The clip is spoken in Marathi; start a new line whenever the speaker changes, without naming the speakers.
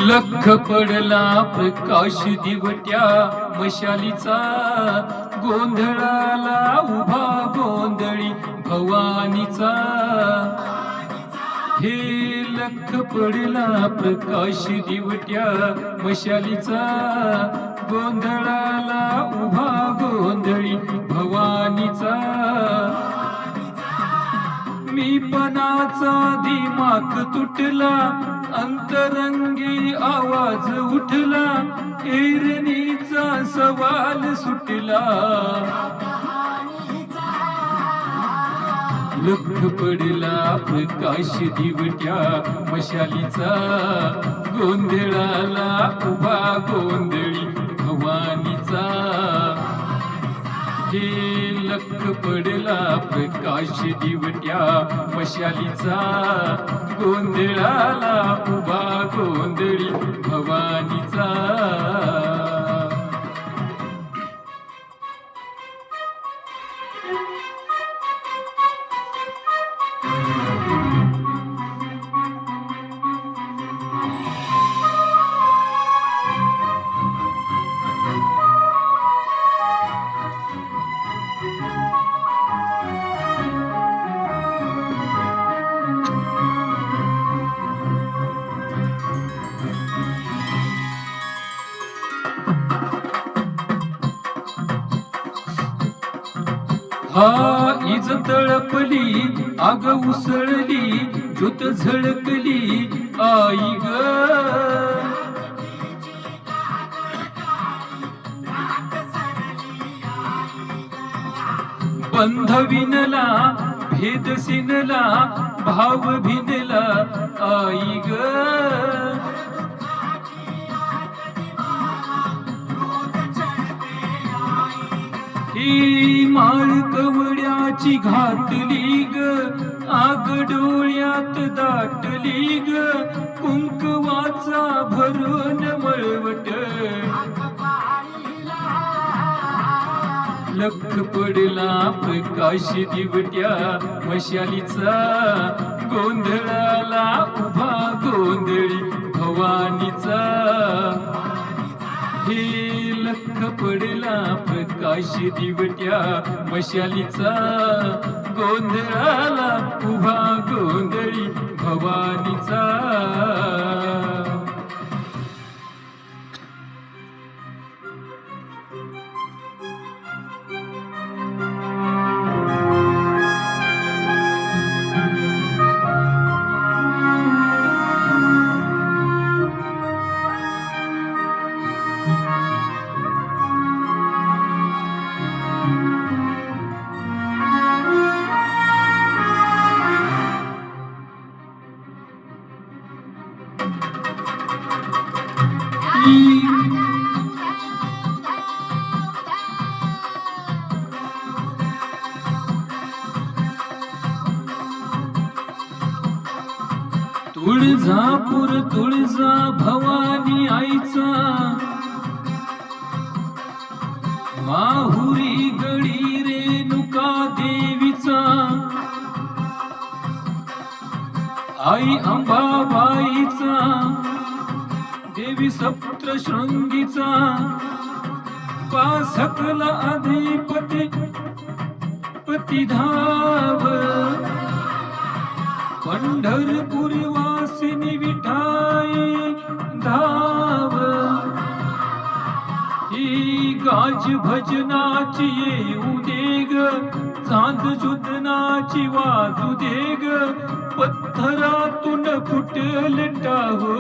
लख पडला प्रकाश दिवट्या मशालीचा, गोंधळाला उभा गोंधळी भवानीचा. हे लख पडला प्रकाश दिवट्या मशालीचा, गोंधळाला उभा गोंधळी भवानीचा. मी पणाचा दिमाग तुटला, अंतरंगी आवाज उठला, एरणीचा सवाल सुटला. लख पडला प्रकाश दिवट्या मशालीचा, गोंधळाला उभा गोंधळी भवानीचा. हे लख पडला प्रकाश दिवट्या मशालीचा, गोंधळाला उभा गोंधळी भवानीचा. हा इज तळपली, आग उसळली, ज्योत झळकली आई ग. बंध विनला, भेद सिनला, भाव भिनला आई ग. ही माळ कवड्याची घातली ग, आग डोळ्यात दाटली ग, कुंकवाचा भरून मळवट. लख पडला प्रकाश दिवट्या मशालीचा, गोंधळाला उभा गोंधळी भवानीचा. हे लख पडला प्रकाश दिवट्या मशालीचा, गोंधळाला उभा गोंधळी भवानीचा. तुळजापूर तुळजा भवानी आईचा, माहुरी गडी रेणुका देवीचा. आई अंबाबाईचा, देवी सप्तशृंगीचा, पासकला अधिपती पतिधाव. पंढरपुरी वासिनी विठाई धाव. ही गाज भजनाची येऊ दे ग, चांद जुदनाची वाजू दे ग, पत्थरातून फुटल टाहो.